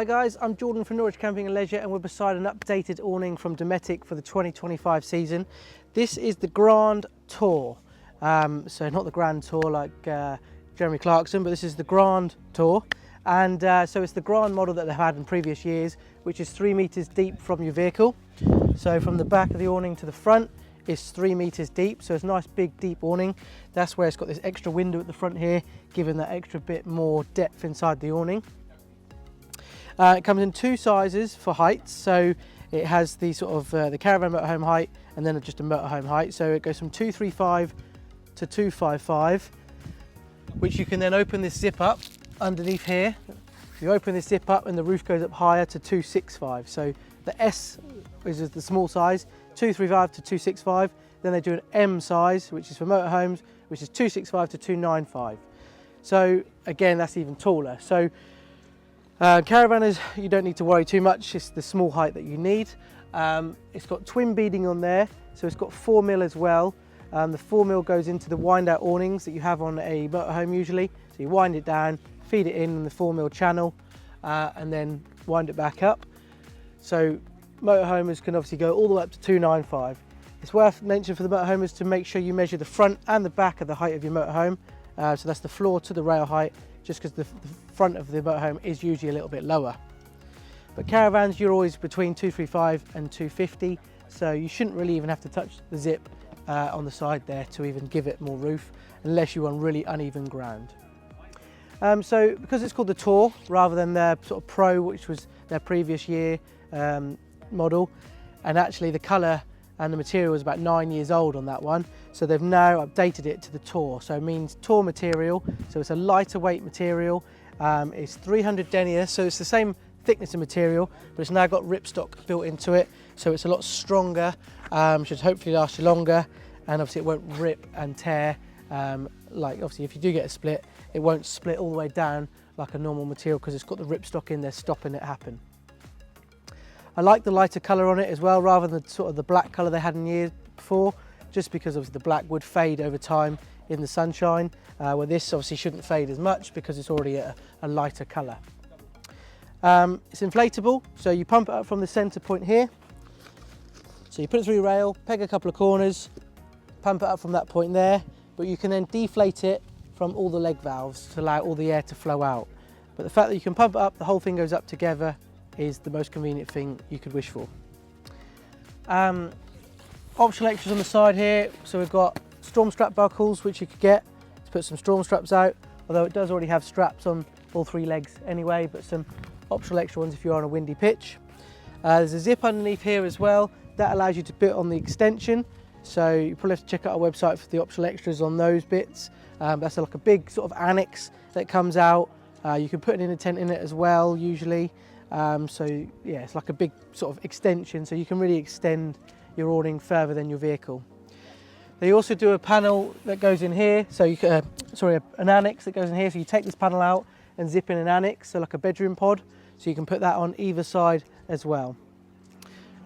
Hi guys, I'm Jordan from Norwich Camping and Leisure, and we're beside an updated awning from Dometic for the 2025 season. This is the Grande Tour. So not the Grand Tour like Jeremy Clarkson, but this is the Grande Tour. And so it's the Grande model that they've had in previous years, which is 3 meters deep from your vehicle. So from the back of the awning to the front is 3 meters deep. So it's a nice big deep awning. That's where it's got this extra window at the front here, giving that extra bit more depth inside the awning. It comes in 2 sizes for heights, so it has the sort of the caravan motorhome height and then just a motorhome height. So it goes from 235 to 255, which you can then open this zip up underneath here. You open this zip up and the roof goes up higher to 265. So the S is the small size, 235 to 265. Then they do an M size, which is for motorhomes, which is 265 to 295. So again, that's even taller. So caravanners, you don't need to worry too much, it's the small height that you need. It's got twin beading on there, so it's got 4mm as well. The 4mm goes into the wind out awnings that you have on a motorhome usually. So you wind it down, feed it in the 4mm channel, and then wind it back up. So motorhomers can obviously go all the way up to 295. It's worth mentioning for the motorhomers to make sure you measure the front and the back of the height of your motorhome. So that's the floor to the rail height, just because the front of the motorhome is usually a little bit lower. But caravans, you're always between 235 and 250, so you shouldn't really even have to touch the zip on the side there to even give it more roof, unless you're on really uneven ground. So because it's called the Tour rather than their sort of Pro, which was their previous year model, and actually the colour and the material was about 9 years old on that one, so they've now updated it to the Tour. So it means Tour material, so it's a lighter weight material. It's 300 denier, so it's the same thickness of material, but it's now got ripstock built into it, so it's a lot stronger, should hopefully last you longer, and obviously it won't rip and tear. Like obviously if you do get a split, it won't split all the way down like a normal material because it's got the ripstock in there stopping it happen. I like the lighter colour on it as well, rather than sort of the black colour they had in years before, just because obviously the black would fade over time in the sunshine, where this obviously shouldn't fade as much because it's already a lighter colour. It's inflatable, so you pump it up from the centre point here. So you put it through your rail, peg a couple of corners, pump it up from that point there, but you can then deflate it from all the leg valves to allow all the air to flow out. But the fact that you can pump it up, the whole thing goes up together, is the most convenient thing you could wish for. Optional extras on the side here, so we've got storm strap buckles which you could get to put some storm straps out, although it does already have straps on all 3 legs anyway, but some optional extra ones if you're on a windy pitch. There's a zip underneath here as well that allows you to put on the extension, so you probably have to check out our website for the optional extras on those bits. That's like a big sort of annex that comes out. You can put an inner tent in it as well usually. So yeah, it's like a big sort of extension, so you can really extend your awning further than your vehicle. They also do a panel that goes in here, so you can, an annex that goes in here, so you take this panel out and zip in an annex, so like a bedroom pod, so you can put that on either side as well.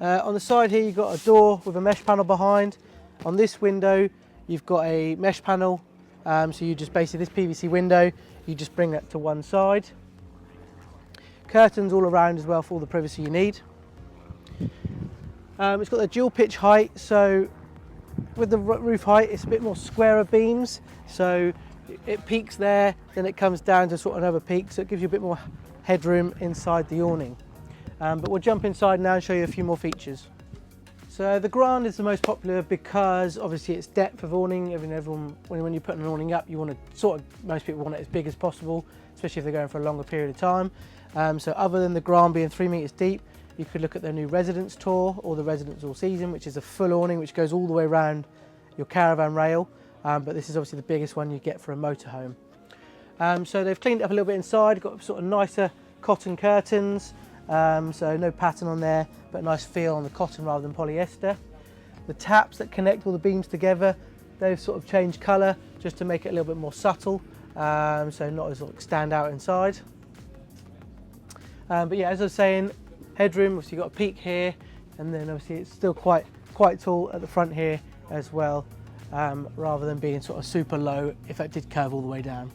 On the side here you've got a door with a mesh panel behind. On this window you've got a mesh panel, so you just basically, this PVC window, you just bring that to one side. Curtains all around as well for all the privacy you need. It's got the dual pitch height, so with the roof height it's a bit more squarer beams, so it peaks there, then it comes down to sort of another peak, so it gives you a bit more headroom inside the awning. But we'll jump inside now and show you a few more features. So the Grande is the most popular because obviously it's depth of awning. When you put an awning up, you want to most people want it as big as possible, especially if they're going for a longer period of time. So other than the Grande being 3 meters deep, you could look at the new Residence Tour or the Residence All Season, which is a full awning which goes all the way around your caravan rail. But this is obviously the biggest one you get for a motorhome. So they've cleaned it up a little bit inside, got sort of nicer cotton curtains, so no pattern on there, but a nice feel on the cotton rather than polyester. The taps that connect all the beams together, they've sort of changed colour just to make it a little bit more subtle, so not as like stand out inside. But yeah, as I was saying, headroom, obviously you've got a peak here, and then obviously it's still quite tall at the front here as well, rather than being sort of super low if it did curve all the way down.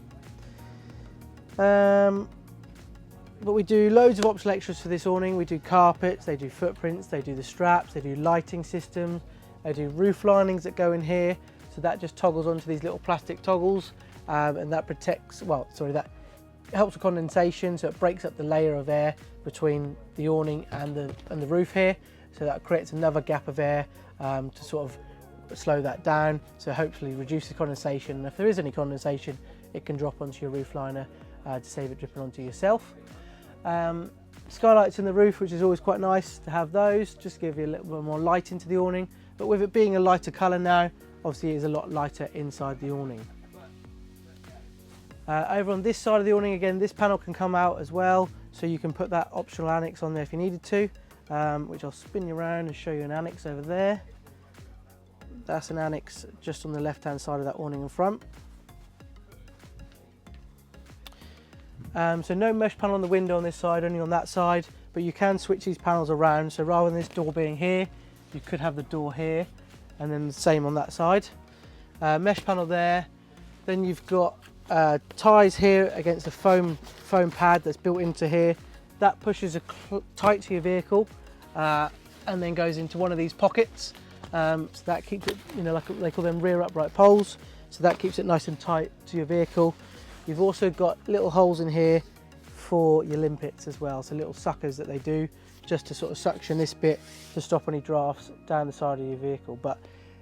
But we do loads of optional extras for this awning. We do carpets, they do footprints, they do the straps, they do lighting systems, they do roof linings that go in here. So that just toggles onto these little plastic toggles, and that protects, well, sorry, that helps with condensation, so it breaks up the layer of air between the awning and the roof here. So that creates another gap of air to sort of slow that down. So hopefully reduces condensation. And if there is any condensation, it can drop onto your roof liner to save it dripping onto yourself. Skylights in the roof, which is always quite nice to have those, just give you a little bit more light into the awning. But with it being a lighter colour now, obviously it is a lot lighter inside the awning. Over on this side of the awning, again, this panel can come out as well, so you can put that optional annex on there if you needed to, which I'll spin you around and show you an annex over there. That's an annex just on the left hand side of that awning in front. So no mesh panel on the window on this side, only on that side, but you can switch these panels around. So rather than this door being here, you could have the door here, and then the same on that side. Mesh panel there. Then you've got ties here against the foam pad that's built into here. That pushes tight to your vehicle and then goes into one of these pockets. So that keeps it, you know, like they call them rear upright poles. So that keeps it nice and tight to your vehicle. You've also got little holes in here for your limpets as well. So little suckers that they do just to sort of suction this bit to stop any drafts down the side of your vehicle. But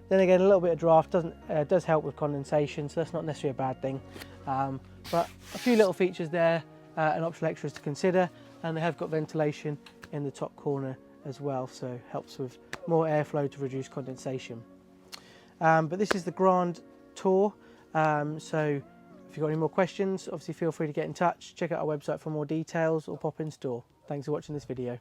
then again, a little bit of draft does help with condensation, so that's not necessarily a bad thing. But a few little features there and optional extras to consider, and they have got ventilation in the top corner as well, so helps with more airflow to reduce condensation. But this is the Grande Tour, so if you've got any more questions, obviously feel free to get in touch, check out our website for more details or pop in store. Thanks for watching this video.